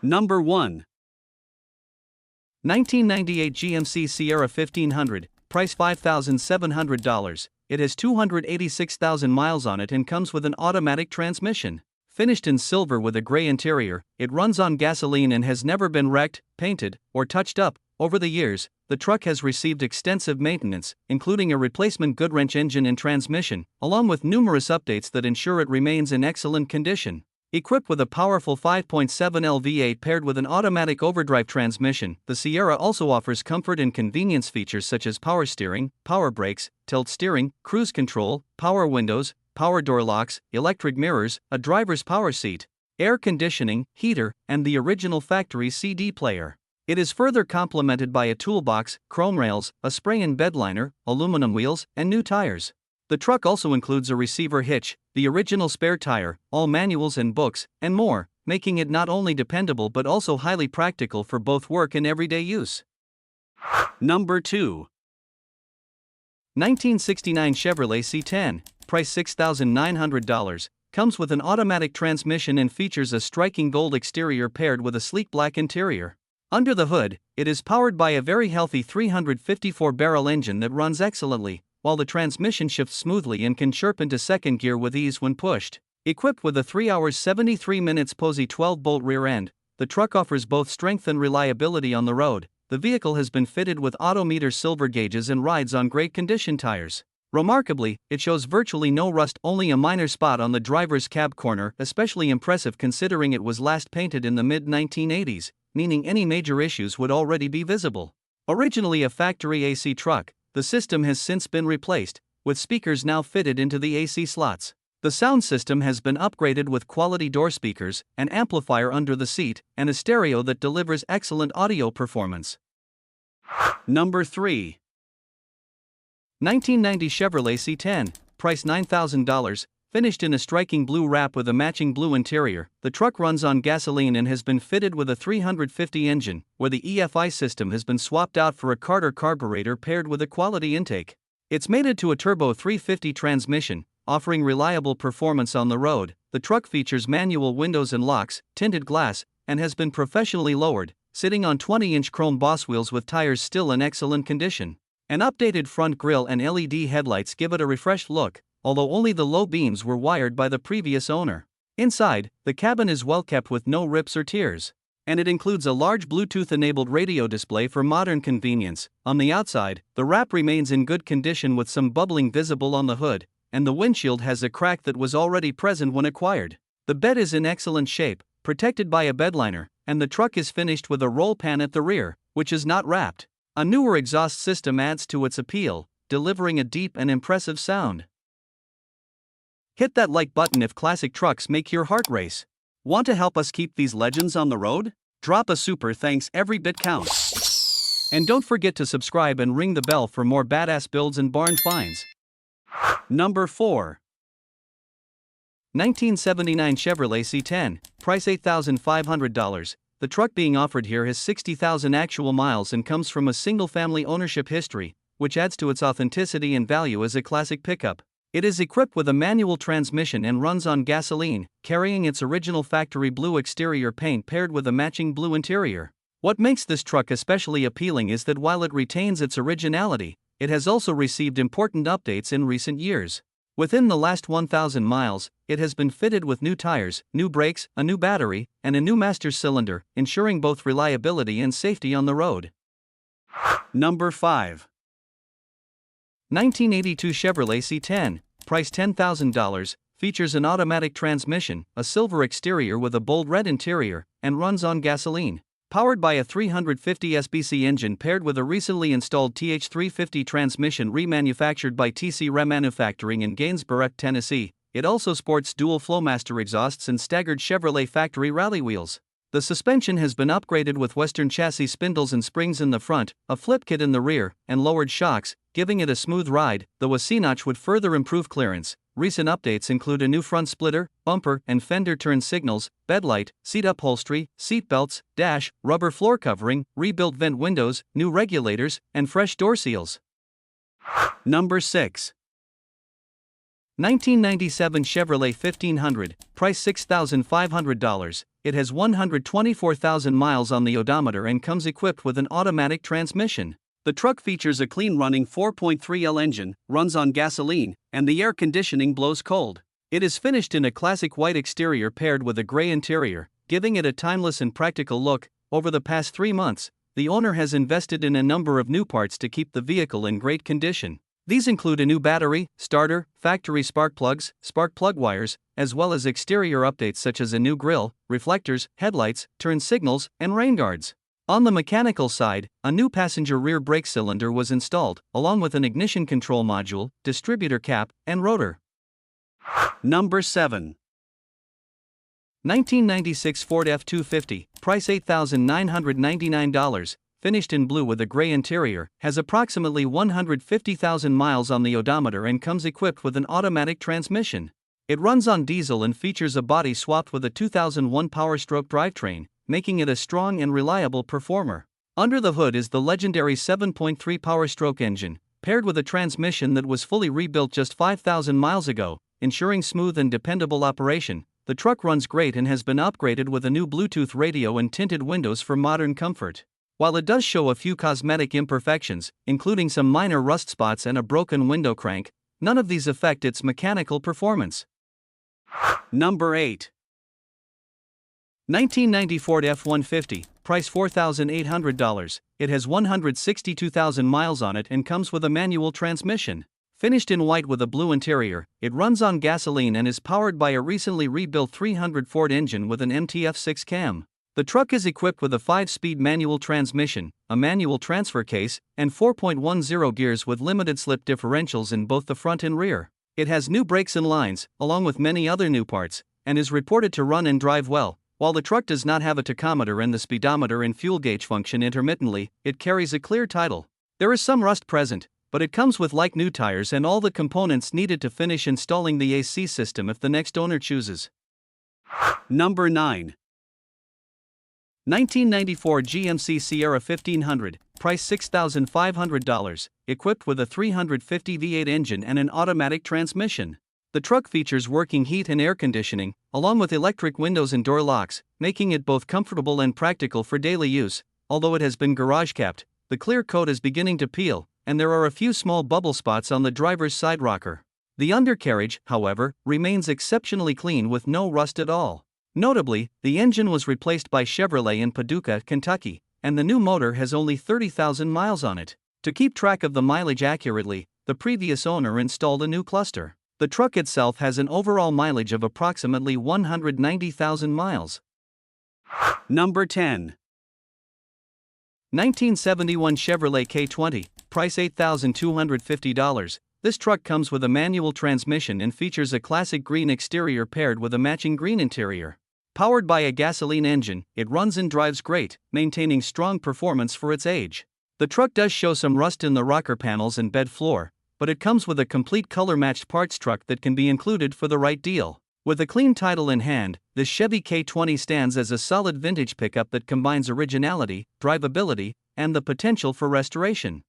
Number 1. 1998 GMC Sierra 1500, price $5,700. It has 286,000 miles on it and comes with an automatic transmission. Finished in silver with a gray interior, it runs on gasoline and has never been wrecked, painted, or touched up. Over the years, the truck has received extensive maintenance, including a replacement Goodwrench engine and transmission, along with numerous updates that ensure it remains in excellent condition. Equipped with a powerful 5.7L V8 paired with an automatic overdrive transmission, the Sierra also offers comfort and convenience features such as power steering, power brakes, tilt steering, cruise control, power windows, power door locks, electric mirrors, a driver's power seat, air conditioning, heater, and the original factory CD player. It is further complemented by a toolbox, chrome rails, a spray-in bed liner, aluminum wheels, and new tires. The truck also includes a receiver hitch, the original spare tire, all manuals and books, and more, making it not only dependable but also highly practical for both work and everyday use. Number 2. 1969 Chevrolet C10, price $6,900, comes with an automatic transmission and features a striking gold exterior paired with a sleek black interior. Under the hood, it is powered by a very healthy 354-barrel engine that runs excellently, while the transmission shifts smoothly and can chirp into second gear with ease when pushed. Equipped with a 3 hours 73 minutes Posey 12-bolt rear end, the truck offers both strength and reliability on the road. The vehicle has been fitted with Autometer silver gauges and rides on great condition tires. Remarkably, it shows virtually no rust, only a minor spot on the driver's cab corner, especially impressive considering it was last painted in the mid-1980s, meaning any major issues would already be visible. Originally a factory AC truck, the system has since been replaced, with speakers now fitted into the AC slots. The sound system has been upgraded with quality door speakers, an amplifier under the seat, and a stereo that delivers excellent audio performance. Number 3. 1990 Chevrolet C10, price $9,000, finished in a striking blue wrap with a matching blue interior. The truck runs on gasoline and has been fitted with a 350 engine, where the EFI system has been swapped out for a Carter carburetor paired with a quality intake. It's mated to a turbo 350 transmission, offering reliable performance on the road. The truck features manual windows and locks, tinted glass, and has been professionally lowered, sitting on 20-inch chrome boss wheels with tires still in excellent condition. An updated front grille and LED headlights give it a refreshed look, although only the low beams were wired by the previous owner. Inside, the cabin is well kept with no rips or tears, and it includes a large Bluetooth-enabled radio display for modern convenience. On the outside, the wrap remains in good condition with some bubbling visible on the hood, and the windshield has a crack that was already present when acquired. The bed is in excellent shape, protected by a bed liner, and the truck is finished with a roll pan at the rear, which is not wrapped. A newer exhaust system adds to its appeal, delivering a deep and impressive sound. Hit that like button if classic trucks make your heart race. Want to help us keep these legends on the road? Drop a super thanks, every bit counts. And don't forget to subscribe and ring the bell for more badass builds and barn finds. Number 4. 1979 Chevrolet C10, price $8,500. The truck being offered here has 60,000 actual miles and comes from a single-family ownership history, which adds to its authenticity and value as a classic pickup. It is equipped with a manual transmission and runs on gasoline, carrying its original factory blue exterior paint paired with a matching blue interior. What makes this truck especially appealing is that while it retains its originality, it has also received important updates in recent years. Within the last 1,000 miles, it has been fitted with new tires, new brakes, a new battery, and a new master cylinder, ensuring both reliability and safety on the road. Number 5. 1982 Chevrolet C10, price $10,000, features an automatic transmission, a silver exterior with a bold red interior, and runs on gasoline. Powered by a 350 SBC engine paired with a recently installed TH350 transmission remanufactured by TC Remanufacturing in Gainsborough, Tennessee, it also sports dual Flowmaster exhausts and staggered Chevrolet factory rally wheels. The suspension has been upgraded with Western chassis spindles and springs in the front, a flip kit in the rear, and lowered shocks, giving it a smooth ride, though a C-notch would further improve clearance. Recent updates include a new front splitter, bumper and fender turn signals, bed light, seat upholstery, seat belts, dash, rubber floor covering, rebuilt vent windows, new regulators, and fresh door seals. Number 6. 1997 Chevrolet 1500, price $6,500. It has 124,000 miles on the odometer and comes equipped with an automatic transmission. The truck features a clean-running 4.3L engine, runs on gasoline, and the air conditioning blows cold. It is finished in a classic white exterior paired with a gray interior, giving it a timeless and practical look. Over the past 3 months, the owner has invested in a number of new parts to keep the vehicle in great condition. These include a new battery, starter, factory spark plugs, spark plug wires, as well as exterior updates such as a new grille, reflectors, headlights, turn signals, and rain guards. On the mechanical side, a new passenger rear brake cylinder was installed, along with an ignition control module, distributor cap, and rotor. Number 7. 1996 Ford F-250, price $8,999, finished in blue with a gray interior, has approximately 150,000 miles on the odometer and comes equipped with an automatic transmission. It runs on diesel and features a body swapped with a 2001 Power-Stroke drivetrain, making it a strong and reliable performer. Under the hood is the legendary 7.3 Power-Stroke engine, paired with a transmission that was fully rebuilt just 5,000 miles ago, ensuring smooth and dependable operation. The truck runs great and has been upgraded with a new Bluetooth radio and tinted windows for modern comfort. While it does show a few cosmetic imperfections, including some minor rust spots and a broken window crank, none of these affect its mechanical performance. Number 8. 1990 Ford F-150, price $4,800. It has 162,000 miles on it and comes with a manual transmission. Finished in white with a blue interior, it runs on gasoline and is powered by a recently rebuilt 300 Ford engine with an MTF6 cam. The truck is equipped with a 5-speed manual transmission, a manual transfer case, and 4.10 gears with limited slip differentials in both the front and rear. It has new brakes and lines, along with many other new parts, and is reported to run and drive well. While the truck does not have a tachometer and the speedometer and fuel gauge function intermittently, it carries a clear title. There is some rust present, but it comes with like-new tires and all the components needed to finish installing the AC system if the next owner chooses. Number 9. 1994 GMC Sierra 1500, price $6,500, equipped with a 350 V8 engine and an automatic transmission. The truck features working heat and air conditioning, along with electric windows and door locks, making it both comfortable and practical for daily use. Although it has been garage-capped, the clear coat is beginning to peel, and there are a few small bubble spots on the driver's side rocker. The undercarriage, however, remains exceptionally clean with no rust at all. Notably, the engine was replaced by Chevrolet in Paducah, Kentucky, and the new motor has only 30,000 miles on it. To keep track of the mileage accurately, the previous owner installed a new cluster. The truck itself has an overall mileage of approximately 190,000 miles. Number 10. 1971 Chevrolet K20, price $8,250. This truck comes with a manual transmission and features a classic green exterior paired with a matching green interior. Powered by a gasoline engine, it runs and drives great, maintaining strong performance for its age. The truck does show some rust in the rocker panels and bed floor, but it comes with a complete color-matched parts truck that can be included for the right deal. With a clean title in hand, this Chevy K20 stands as a solid vintage pickup that combines originality, drivability, and the potential for restoration.